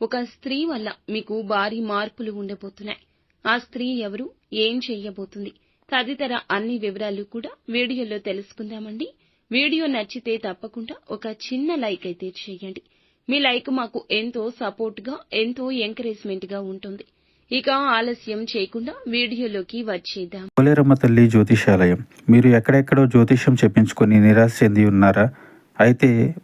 ఒక స్త్రీ వల్ల మీకు భారీ మార్పులు ఉండబోతున్నాయి. ఆ స్త్రీ ఎవరు, ఏం చెయ్యబోతుంది తదితర అన్ని వివరాలు కూడా వీడియోలో తెలుసుకుందామండి. వీడియో నచ్చితే తప్పకుండా ఒక చిన్న లైక్ అయితే చేయండి. మీ లైక్ మాకు ఎంతో సపోర్ట్ గా, ఎంతో ఎంకరేజ్మెంట్ గా ఉంటుంది. ఇక ఆలస్యం చేయకుండా వీడియోలోకి వచ్చేద్దాం. పోలేరమ్మ తల్లి జ్యోతిషాలయం. మీరు ఎక్కడెక్కడో జ్యోతిష్యం చెప్పించుకొని నిరాశ చెంది ఉన్నారా? అయితే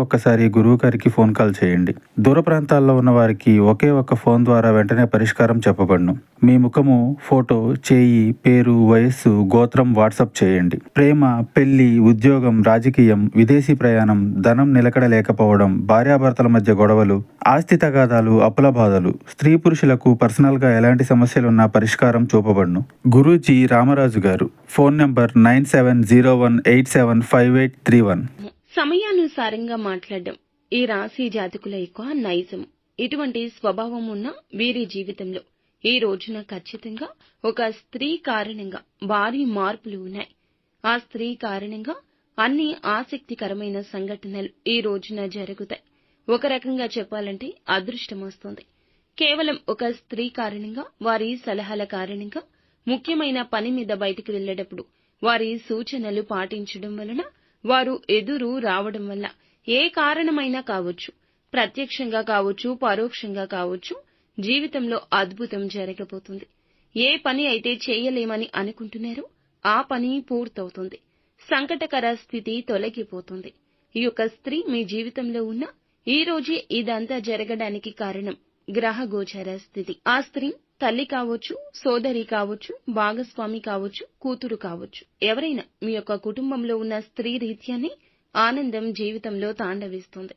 ఒక్కసారి గురువు గారికి ఫోన్ కాల్ చేయండి. దూర ప్రాంతాల్లో ఉన్న వారికి ఒకే ఒక్క ఫోన్ ద్వారా వెంటనే పరిష్కారం చెప్పబడును. మీ ముఖము, ఫోటో, చేయి, పేరు, వయస్సు, గోత్రం వాట్సాప్ చేయండి. ప్రేమ, పెళ్లి, ఉద్యోగం, రాజకీయం, విదేశీ ప్రయాణం, ధనం నిలకడ లేకపోవడం, భార్యాభర్తల మధ్య గొడవలు, ఆస్తి తగాదాలు, అప్పుల బాధలు, స్త్రీ పురుషులకు పర్సనల్ గా ఎలాంటి సమస్యలున్నా పరిష్కారం చూపబడును. గురూజీ రామరాజు గారు. Phone number 9701875831. సమయానుసారంగా మాట్లాడడం ఈ రాశి జాతకుల యొక్క నైజం. ఇటువంటి స్వభావం ఉన్న వీరి జీవితంలో ఈ రోజున ఖచ్చితంగా ఒక స్త్రీ కారణంగా భారీ మార్పులు ఉన్నాయి. ఆ స్త్రీ కారణంగా అన్ని ఆసక్తికరమైన సంఘటనలు ఈ రోజున జరుగుతాయి. ఒక రకంగా చెప్పాలంటే అదృష్టం వస్తుంది. కేవలం ఒక స్త్రీ కారణంగా, వారి సలహాల కారణంగా, ముఖ్యమైన పని మీద బయటికి వెళ్లేటప్పుడు వారి సూచనలు పాటించడం వలన, వారు ఎదురు రావడం వల్ల, ఏ కారణమైనా కావచ్చు, ప్రత్యక్షంగా కావచ్చు, పరోక్షంగా కావచ్చు, జీవితంలో అద్భుతం జరగబోతుంది. ఏ పని అయితే చేయలేమని అనుకుంటున్నారో ఆ పని పూర్తవుతుంది. సంకటకర స్థితి తొలగిపోతుంది. ఈ యొక్క స్త్రీ మీ జీవితంలో ఉన్న ఈ రోజే ఇదంతా జరగడానికి కారణం గ్రహ గోచర స్థితి. ఆ స్త్రీ తల్లి కావచ్చు, సోదరి కావచ్చు, భాగస్వామి కావచ్చు, కూతురు కావచ్చు, ఎవరైనా మీ యొక్క కుటుంబంలో ఉన్న స్త్రీ రీత్యానే ఆనందం జీవితంలో తాండవిస్తుంది.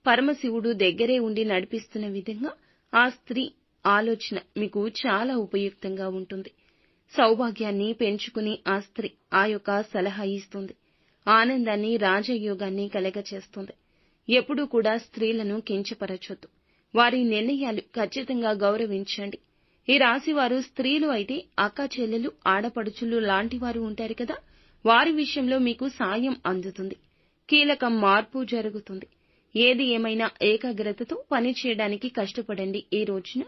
పరమశివుడు దగ్గరే ఉండి నడిపిస్తున్న విధంగా ఆ స్త్రీ ఆలోచన మీకు చాలా ఉపయుక్తంగా ఉంటుంది. సౌభాగ్యాన్ని పెంచుకుని ఆ స్త్రీ ఆ యొక్క సలహా ఇస్తుంది. ఆనందాన్ని, రాజయోగాన్ని కలగచేస్తుంది. ఎప్పుడూ కూడా స్త్రీలను కించపరచొద్దు. వారి నిర్ణయాలు ఖచ్చితంగా గౌరవించండి. ఈ రాశివారు స్త్రీలు అయితే అక్క చెల్లెలు, ఆడపడుచులు లాంటి వారు ఉంటారు కదా, వారి విషయంలో మీకు సాయం అందుతుంది. కీలక మార్పు జరుగుతుంది. ఏది ఏమైనా ఏకాగ్రతతో పని చేయడానికి కష్టపడండి. ఈ రోజున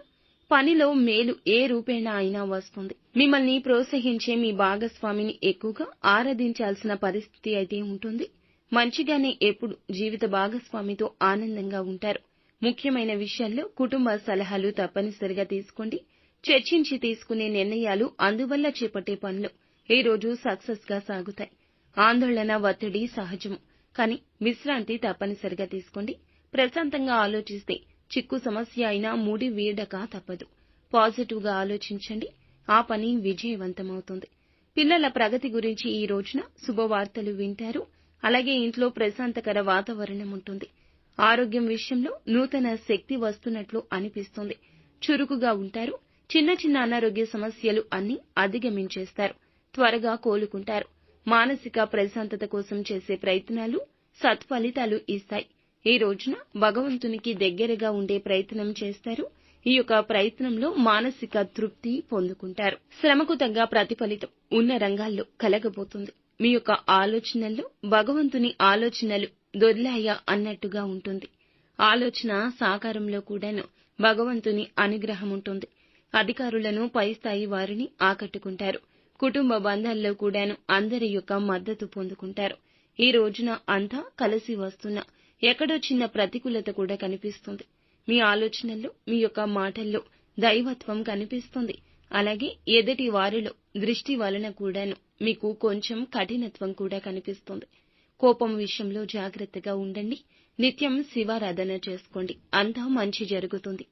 పనిలో మేలు ఏ రూపేణా అయినా వస్తుంది. మిమ్మల్ని ప్రోత్సహించే మీ భాగస్వామిని ఎక్కువగా ఆరాధించాల్సిన పరిస్థితి అయితే ఉంటుంది. మంచిగానే ఎప్పుడు జీవిత భాగస్వామితో ఆనందంగా ఉంటారు. ముఖ్యమైన విషయాల్లో కుటుంబ సలహాలు తప్పనిసరిగా తీసుకోండి. చర్చించి తీసుకునే నిర్ణయాలు, అందువల్ల చేపట్టే పనులు ఈ రోజు సక్సెస్ గా సాగుతాయి. ఆందోళన, ఒత్తిడి సహజము, కానీ విశ్రాంతి తప్పనిసరిగా తీసుకోండి. ప్రశాంతంగా ఆలోచిస్తే చిక్కు సమస్య అయినా ముడి వీడక తప్పదు. పాజిటివ్ గా ఆలోచించండి. ఆ పని విజయవంతమవుతుంది. పిల్లల ప్రగతి గురించి ఈ రోజున శుభవార్తలు వింటారు. అలాగే ఇంట్లో ప్రశాంతకర వాతావరణం ఉంటుంది. ఆరోగ్యం విషయంలో నూతన శక్తి వస్తున్నట్లు అనిపిస్తుంది. చురుకుగా ఉంటారు. చిన్న చిన్న అనారోగ్య సమస్యలు అన్నీ అధిగమించేస్తారు. త్వరగా కోలుకుంటారు. మానసిక ప్రశాంతత కోసం చేసే ప్రయత్నాలు సత్ఫలితాలు ఇస్తాయి. ఈ రోజున భగవంతునికి దగ్గరగా ఉండే ప్రయత్నం చేస్తారు. ఈ యొక్క ప్రయత్నంలో మానసిక తృప్తి పొందుకుంటారు. శ్రమకు తగ్గ ప్రతిఫలితం ఉన్న రంగాల్లో కలగబోతుంది. మీ యొక్క ఆలోచనల్లో భగవంతుని ఆలోచనలు దొర్లాయా అన్నట్టుగా ఉంటుంది. ఆలోచన సాకారంలో కూడాను భగవంతుని అనుగ్రహం ఉంటుంది. అధికారులను, పై స్థాయి వారిని ఆకట్టుకుంటారు. కుటుంబ బంధాల్లో కూడాను అందరి యొక్క మద్దతు పొందుకుంటారు. ఈ రోజున అంతా కలిసి వస్తున్నా ఎక్కడో చిన్న ప్రతికూలత కూడా కనిపిస్తుంది. మీ ఆలోచనల్లో, మీ యొక్క మాటల్లో దైవత్వం కనిపిస్తుంది. అలాగే ఎదుటి వారిలో దృష్టి వలన కూడాను మీకు కొంచెం కఠినత్వం కూడా కనిపిస్తుంది. కోపం విషయంలో జాగ్రత్తగా ఉండండి. నిత్యం శివారాధన చేసుకోండి. అంతా మంచి జరుగుతుంది.